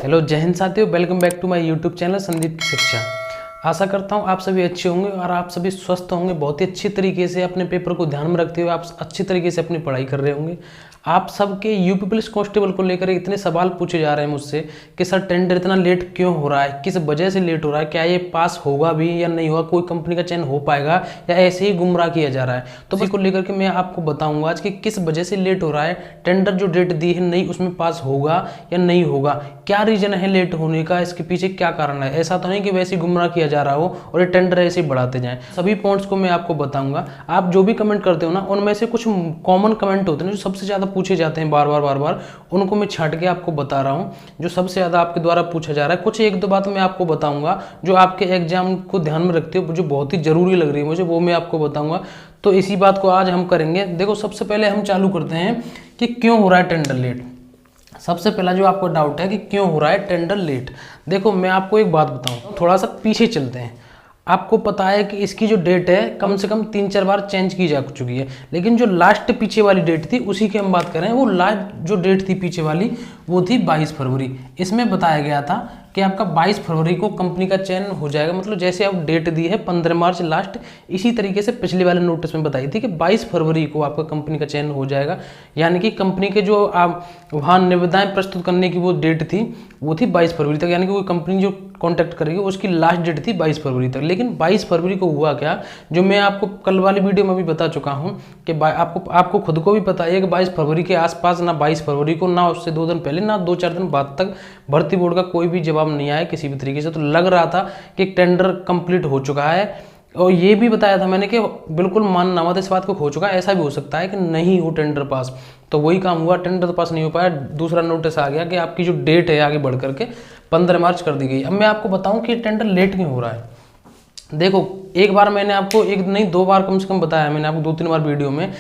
Hello जय हिंद साथियों, welcome back to my YouTube channel Sandeep की शिक्षा। आशा करता हूँ आप सभी अच्छे होंगे और आप सभी स्वस्थ होंगे। बहुत ही अच्छी तरीके से अपने पेपर को ध्यान में रखते हुए आप अच्छी तरीके से अपनी पढ़ाई कर रहे होंगे। आप सबके यूपी पुलिस कांस्टेबल को लेकर इतने सवाल पूछे जा रहे हैं मुझसे कि सर टेंडर इतना लेट क्यों हो रहा है, किस वजह से लेट हो रहा है, क्या ये पास होगा भी या नहीं होगा, कोई कंपनी का चयन हो पाएगा या ऐसे ही गुमराह किया जा रहा है। तो इसी को लेकर के मैं आपको बताऊंगा आज कि किस वजह से लेट हो रहा है, टेंडर जो डेट दी है नहीं उसमें पास होगा या नहीं होगा, क्या रीजन है लेट होने का, इसके पीछे क्या कारण है। ऐसा तो नहीं कि वैसे ही गुमराह किया जा रहा हो और ये टेंडर ऐसे ही बढ़ाते जाएं। सभी पॉइंट्स को मैं आपको बताऊंगा। आप जो भी कमेंट करते हो ना, उनमें से कुछ कॉमन कमेंट होते हैं जो सबसे ज्यादा पूछे जाते हैं बार बार, उनको मैं छांट के आपको बता रहा हूँ जो सबसे ज्यादा आपके द्वारा पूछा जा रहा है। कुछ एक दो बात मैं आपको बताऊंगा जो आपके एग्जाम को ध्यान में रखते हो, जो बहुत ही जरूरी लग रही है मुझे, वो मैं आपको बताऊंगा। तो इसी बात को आज हम करेंगे। देखो, सबसे पहले हम चालू करते हैं कि क्यों हो रहा है टेंडर लेट। सबसे पहला जो आपको डाउट है कि क्यों हो रहा है टेंडर लेट, देखो मैं आपको एक बात बताऊं, थोड़ा सा पीछे चलते हैं। आपको पता है कि इसकी जो डेट है कम से कम 3-4 बार चेंज की जा चुकी है, लेकिन जो लास्ट पीछे वाली डेट थी उसी की हम बात करें। वो लास्ट जो डेट थी पीछे वाली वो थी 22 फरवरी। इसमें बताया गया था कि आपका 22 फरवरी को कंपनी का चयन हो जाएगा। मतलब जैसे आप डेट दी है 15 मार्च लास्ट, इसी तरीके से पिछले वाले नोटिस में बताई थी कि 22 फरवरी को आपका कंपनी का चयन हो जाएगा। यानी कि कंपनी के जो आप वहाँ निविदाएं प्रस्तुत करने की वो डेट थी वो थी 22 फरवरी तक। यानी कि वो कंपनी जो कॉन्टैक्ट करेगी उसकी लास्ट डेट थी 22 फरवरी तक। लेकिन 22 फरवरी को हुआ क्या, जो मैं आपको कल वाली वीडियो में भी बता चुका हूँ कि आपको खुद को भी पता है कि 22 फरवरी के आसपास, ना 22 फरवरी को, ना उससे 2 दिन पहले, ना 2-4 दिन बाद तक भर्ती बोर्ड का कोई भी जवाब नहीं आया किसी भी तरीके से। तो लग रहा था कि टेंडर कंप्लीट हो चुका है। और ये भी बताया था मैंने कि बिल्कुल मानना मत इस बात को हो चुका है। ऐसा भी हो सकता है कि नहीं हो टेंडर पास। तो वही काम हुआ, टेंडर तो पास नहीं हो पाया। दूसरा नोटिस आ गया कि आपकी जो डेट है आगे बढ़ करके 15 मार्च कर दी गई। अब मैं आपको बताऊं कि टेंडर लेट क्यों हो रहा है। देखो, एक बार मैंने आपको, एक नहीं 2 बार कम से कम बताया मैंने आपको, 2-3 बार वीडियो में,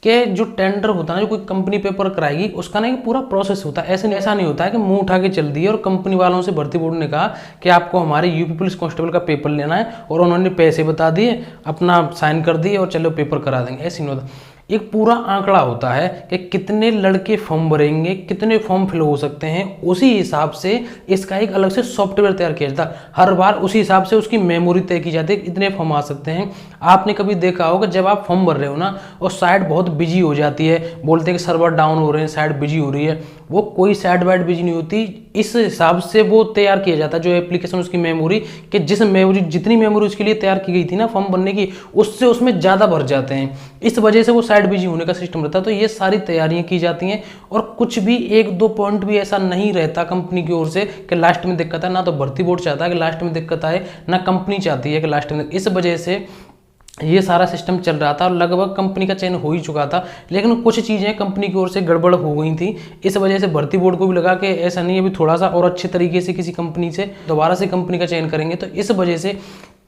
कि जो टेंडर होता है ना, जो कोई कंपनी पेपर कराएगी उसका ना एक पूरा प्रोसेस होता है। ऐसा नहीं होता है कि मुंह उठा के चल दिए और कंपनी वालों से भर्ती बोर्ड ने कहा कि आपको हमारे यूपी पुलिस कांस्टेबल का पेपर लेना है और उन्होंने पैसे बता दिए, अपना साइन कर दिए और चलो पेपर करा देंगे। ऐसे नहीं होता। एक पूरा आंकड़ा होता है कि कितने लड़के फॉर्म भरेंगे, कितने फॉर्म फिल हो सकते हैं, उसी हिसाब से इसका एक अलग से सॉफ्टवेयर तैयार किया जाता है। हर बार उसी हिसाब से उसकी मेमोरी तय की जाती है, इतने फॉर्म आ सकते हैं। आपने कभी देखा होगा जब आप फॉर्म भर रहे हो ना और साइट बहुत बिजी हो जाती है, बोलते हैं कि सर्वर डाउन हो रहे हैं, साइट बिजी हो रही है, वो कोई साइट वाइट बिजी नहीं होती। इस हिसाब से वो तैयार किया जाता है जो एप्लीकेशन, उसकी मेमोरी, कि जितनी मेमोरी उसके लिए तैयार की गई थी ना फॉर्म भरने की, उससे उसमें ज़्यादा भर जाते हैं। इस वजह से वो साइट बिजी होने का सिस्टम रहता है। तो ये सारी तैयारियां की जाती हैं और कुछ भी 1-2 पॉइंट भी ऐसा नहीं रहता कंपनी की ओर से कि लास्ट में दिक्कत है। ना तो भर्ती बोर्ड चाहता है कि लास्ट में दिक्कत आए, ना कंपनी चाहती है कि लास्ट में। इस वजह से ये सारा सिस्टम चल रहा था और लगभग कंपनी का चयन हो ही चुका था। लेकिन कुछ चीज़ें कंपनी की ओर से गड़बड़ हो गई थी। इस वजह से भर्ती बोर्ड को भी लगा कि ऐसा नहीं है, अभी थोड़ा सा और अच्छे तरीके से किसी कंपनी से दोबारा से कंपनी का चयन करेंगे। तो इस वजह से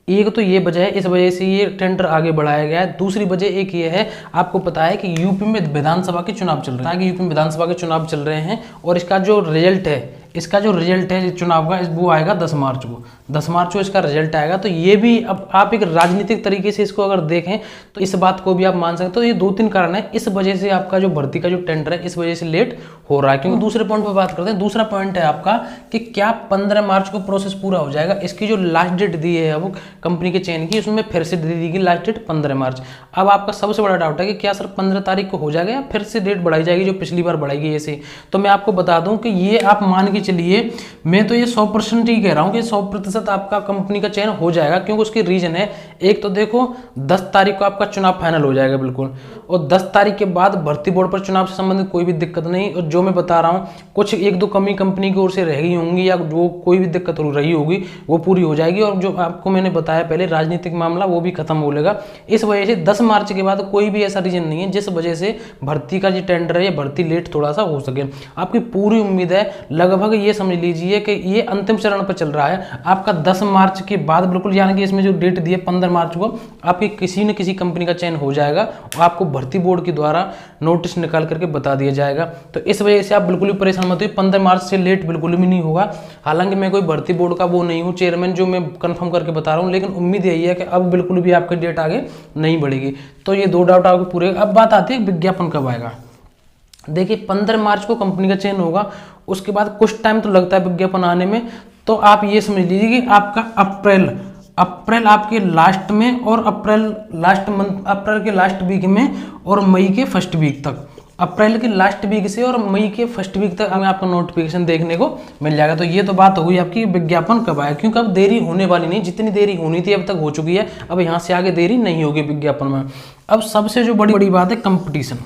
एक तो ये वजह है, इस वजह से ये टेंडर आगे बढ़ाया गया है। दूसरी वजह एक ये है, आपको पता है कि यूपी में विधानसभा के चुनाव चल रहे हैं, यूपी में विधानसभा के चुनाव चल रहे हैं और इसका जो रिजल्ट है चुनाव का, वो आएगा 10 मार्च को। 10 मार्च को इसका रिजल्ट आएगा। तो ये भी, अब आप एक राजनीतिक तरीके से इसको अगर देखें तो इस बात को भी आप मान सकते हो। तो ये 2-3 कारण है, इस वजह से आपका जो भर्ती का जो टेंडर है इस वजह से लेट हो रहा है। क्योंकि दूसरे पॉइंट पर बात करते हैं। दूसरा पॉइंट है आपका कि क्या 15 मार्च को प्रोसेस पूरा हो जाएगा। इसकी जो लास्ट डेट दी है अब कंपनी के चयन की, उसमें फिर से दे दी गई लास्ट डेट 15 मार्च। अब आपका सबसे बड़ा डाउट है कि क्या सर 15 तारीख को हो जाएगा या फिर से डेट बढ़ाई जाएगी जो पिछली बार बढ़ाई गई ऐसे। तो मैं आपको बता दूं कि ये आप मान के चलिए, मैं तो ये 100% ही कह रहा हूं कि 100% आपका कंपनी का चयन हो जाएगा। क्योंकि उसकी रीजन है, एक तो देखो 10 तारीख को आपका चुनाव फाइनल हो जाएगा बिल्कुल, और 10 तारीख के बाद भर्ती बोर्ड पर चुनाव से संबंधित कोई भी दिक्कत नहीं। और जो मैं बता रहा हूं, कुछ 1-2 कमी कंपनी की ओर से रह गई होंगी या जो कोई भी दिक्कत हो रही होगी वो पूरी हो जाएगी। और जो आपको मैंने बताया पहले राजनीतिक मामला, वो भी खत्म हो लेगा। इस वजह से 10 मार्च के बाद कोई भी ऐसा रीजन नहीं है जिस वजह से भर्ती का जो टेंडर है या भर्ती लेट थोड़ा सा हो सके। आपकी पूरी उम्मीद है, लगभग ये समझ लीजिए कि ये अंतिम चरण पर चल रहा है आपका 10 मार्च के बाद बिल्कुल। यानी कि इसमें जो डेट दी है 15 मार्च को, आपकी किसी न किसी कंपनी का चयन हो जाएगा और आपको भर्ती बोर्ड के द्वारा नोटिस निकाल करके बता दिया जाएगा। तो इस वजह से आप बिल्कुल भी परेशान मत होइए, 15 मार्च से लेट बिल्कुल भी नहीं होगा। हालांकि मैं कोई भर्ती बोर्ड का वो नहीं हूँ चेयरमैन जो मैं कंफर्म करके बता रहा हूँ, लेकिन उम्मीद यही है कि अब बिल्कुल भी आपकी डेट आगे नहीं बढ़ेगी। तो ये 2 डाउट आपके पूरे। अब बात आती है विज्ञापन कब आएगा। देखिए 15 मार्च को कंपनी का चयन होगा, उसके बाद कुछ टाइम तो लगता है विज्ञापन आने में। तो आप ये समझ लीजिए कि आपका अप्रैल आपके लास्ट में और अप्रैल के लास्ट वीक में और मई के फर्स्ट वीक तक, अप्रैल के लास्ट वीक से और मई के फर्स्ट वीक तक हमें आपको नोटिफिकेशन देखने को मिल जाएगा। तो ये तो बात हो गई आपकी विज्ञापन कब आया, क्योंकि अब देरी होने वाली नहीं, जितनी देरी होनी थी अब तक हो चुकी है, अब यहाँ से आगे देरी नहीं होगी विज्ञापन में। अब सबसे जो बड़ी बात है कंपटीशन।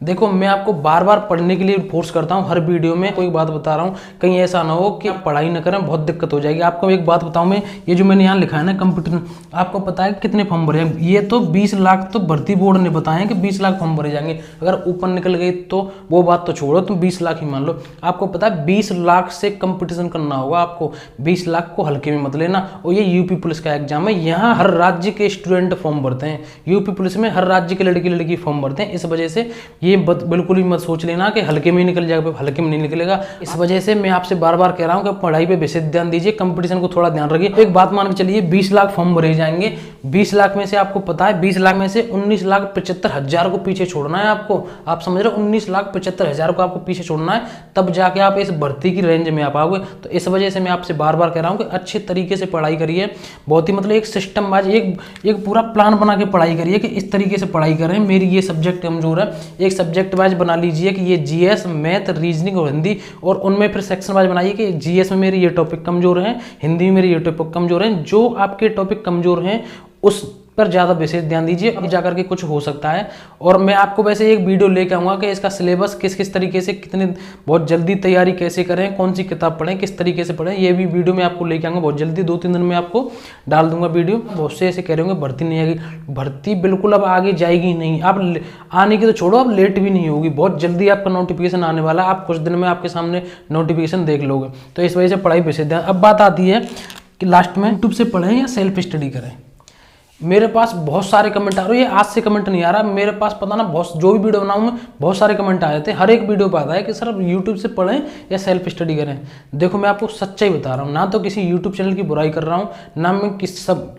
देखो मैं आपको बार बार पढ़ने के लिए फोर्स करता हूँ, हर वीडियो में कोई बात बता रहा हूँ, कहीं ऐसा ना हो कि आप पढ़ाई ना करें, बहुत दिक्कत हो जाएगी। आपको एक बात बताऊँ मैं, ये जो मैंने यहाँ लिखा है ना कंपटीशन, आपको पता है कितने फॉर्म भरे हैं? ये तो 20 लाख तो भर्ती बोर्ड ने बताए हैं कि 20 लाख फॉर्म भरे जाएंगे। अगर ऊपर निकल गई तो वो बात तो छोड़ो, तुम 20 लाख ही मान लो। आपको पता है 20 लाख से कंपटीशन करना होगा आपको, 20 लाख को हल्के में मत लेना। और ये यूपी पुलिस का एग्जाम है, यहाँ हर राज्य के स्टूडेंट फॉर्म भरते हैं। यूपी पुलिस में हर राज्य के लड़की फॉर्म भरते हैं। इस वजह से ये बिल्कुल मत सोच लेना कि हल्के में ही निकल जाएगा, हल्के में नहीं निकलेगा। इस वजह से मैं आपसे बार बार कह रहा हूं कि पढ़ाई पे विशेष ध्यान दीजिए, कंपटीशन को थोड़ा ध्यान रखिए। एक बात मान के चलिए 20 लाख फॉर्म भरे जाएंगे, 20 लाख में से आपको पता है 20 लाख में से 19,75,000 को पीछे छोड़ना है आपको। आप समझ रहे हो, 19,75,000 को आपको पीछे छोड़ना है, तब जाके आप इस भर्ती की रेंज में आ पाओगे। तो इस वजह से मैं आपसे बार बार कह रहा हूँ कि अच्छे तरीके से पढ़ाई करिए, बहुत ही मतलब एक सिस्टम वाइज एक पूरा प्लान बना के पढ़ाई करिए कि इस तरीके से पढ़ाई करें। मेरी ये सब्जेक्ट कमजोर है, एक सब्जेक्ट वाइज बना लीजिए कि ये जीएस, मैथ, रीजनिंग और हिंदी, और उनमें फिर सेक्शन वाइज बनाइए कि जीएस में मेरे ये टॉपिक कमजोर हैं, हिंदी में मेरे ये टॉपिक कमजोर हैं। जो आपके टॉपिक कमजोर हैं उस पर ज़्यादा विशेष ध्यान दीजिए, अब जाकर के कुछ हो सकता है। और मैं आपको वैसे एक वीडियो लेके आऊँगा कि इसका सिलेबस किस किस तरीके से, कितने बहुत जल्दी तैयारी कैसे करें, कौन सी किताब पढ़ें, किस तरीके से पढ़ें, ये भी वीडियो मैं आपको लेके आऊँगा बहुत जल्दी, 2-3 दिन में आपको डाल दूंगा वीडियो। बहुत से ऐसे कह रहे होंगे भर्ती नहीं आएगी, भर्ती बिल्कुल अब आगे जाएगी नहीं। आप आने की तो छोड़ो, अब लेट भी नहीं होगी, बहुत जल्दी आपका नोटिफिकेशन आने वाला है, आप कुछ दिन में आपके सामने नोटिफिकेशन देख लोगे। तो इस वजह से पढ़ाई विशेष ध्यान। अब बात आती है कि लास्ट में यूट्यूब से पढ़ें या सेल्फ स्टडी करें। मेरे पास बहुत सारे कमेंट आ रहे हैं, ये आज से कमेंट नहीं आ रहा मेरे पास, पता ना बहुत जो भी वीडियो बनाऊँ मैं बहुत सारे कमेंट आ जाते हैं, हर एक वीडियो पर आता है कि सर अब यूट्यूब से पढ़ें या सेल्फ स्टडी करें। देखो मैं आपको सच्चाई बता रहा हूँ, ना तो किसी यूट्यूब चैनल की बुराई कर रहा हूँ, ना मैं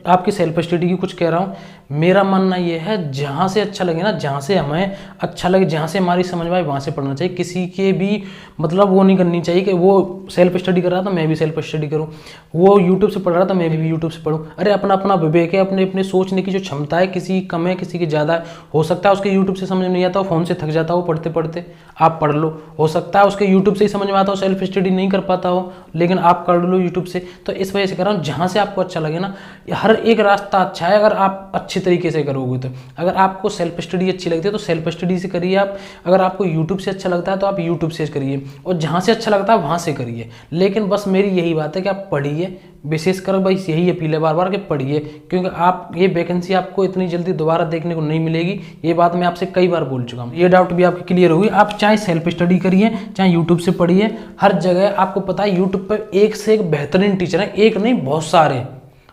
आपकी सेल्फ स्टडी की कुछ कह रहा हूँ। मेरा मानना ये है जहाँ से अच्छा लगे ना, जहाँ से हमें अच्छा लगे, जहाँ से हमारी समझ में आए वहाँ से पढ़ना चाहिए। किसी के भी मतलब वो नहीं करनी चाहिए कि वो सेल्फ स्टडी कर रहा था मैं भी सेल्फ स्टडी करूँ, वो यूट्यूब से पढ़ रहा था मैं भी यूट्यूब से पढ़ूँ। अरे अपना अपना विवेक है, अपने अपने सोचने की जो क्षमता है, किसी की कम है किसी की ज़्यादा है। हो सकता है उसके यूट्यूब से समझ में नहीं आता, वो फ़ोन से थक जाता हो पढ़ते पढ़ते, आप पढ़ लो। हो सकता है उसके यूट्यूब से ही समझ में आता हो, सेल्फ स्टडी नहीं कर पाता हो, लेकिन आप कर लो यूट्यूब से। तो इस वजह से कह रहा हूँ जहाँ से आपको अच्छा लगे ना, हर एक रास्ता अच्छा है अगर आप अच्छे तरीके से करोगे तो। अगर आपको सेल्फ स्टडी अच्छी लगती है तो सेल्फ स्टडी से करिए आप, अगर आपको यूट्यूब से अच्छा लगता है तो आप यूट्यूब से करिए, और जहाँ से अच्छा लगता है वहाँ से करिए। लेकिन बस मेरी यही बात है कि आप पढ़िए, विशेषकर भाई यही अपील है बार बार कि पढ़िए, क्योंकि आप ये वैकेंसी आपको इतनी जल्दी दोबारा देखने को नहीं मिलेगी। ये बात मैं आपसे कई बार बोल चुका हूँ, ये डाउट भी आपकी क्लियर होगी। आप चाहे सेल्फ स्टडी करिए चाहे यूट्यूब से पढ़िए, हर जगह आपको पता है यूट्यूब पर एक से एक बेहतरीन टीचर है, एक नहीं बहुत सारे,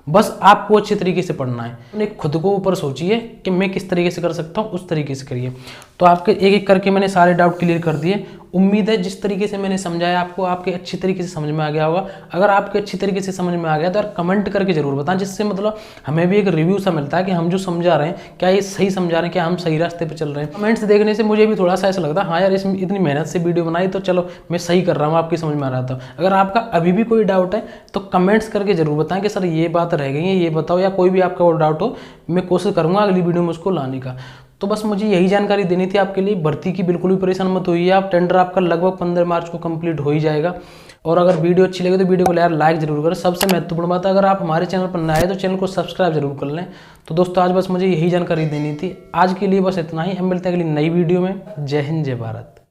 बस आपको अच्छे तरीके से पढ़ना है। अपने खुद को ऊपर सोचिए कि मैं किस तरीके से कर सकता हूँ, उस तरीके से करिए। तो आपके एक एक करके मैंने सारे डाउट क्लियर कर दिए। उम्मीद है जिस तरीके से मैंने समझाया आपको आपके अच्छी तरीके से समझ में आ गया होगा। अगर आपके अच्छी तरीके से समझ में आ गया तो यार कमेंट करके जरूर बताएं, जिससे मतलब हमें भी एक रिव्यू सा मिलता है कि हम जो समझा रहे हैं क्या ये सही समझा रहे हैं, क्या हम सही रास्ते पे चल रहे हैं। कमेंट्स देखने से मुझे भी थोड़ा सा ऐसा लगता है हाँ यार इसमें इतनी मेहनत से वीडियो बनाई तो चलो मैं सही कर रहा हूँ, आपकी समझ में आ रहा था। अगर आपका अभी भी कोई डाउट है तो कमेंट्स करके जरूर बताएं कि सर ये बात रह गई है, ये बताओ, या कोई भी आपका और डाउट हो, मैं कोशिश करूँगा अगली वीडियो में उसको लाने का। तो बस मुझे यही जानकारी देनी थी आपके लिए। भर्ती की बिल्कुल भी परेशान मत होइए आप, टेंडर आपका लगभग 15 मार्च को कंप्लीट हो ही जाएगा। और अगर वीडियो अच्छी लगे तो वीडियो को यार लाइक जरूर करें। सबसे महत्वपूर्ण बात है अगर आप हमारे चैनल पर नए हैं तो चैनल को सब्सक्राइब जरूर कर लें। तो दोस्तों आज बस मुझे यही जानकारी देनी थी, आज के लिए बस इतना ही। हम मिलते हैं अगली नई वीडियो में। जय हिंद जय भारत।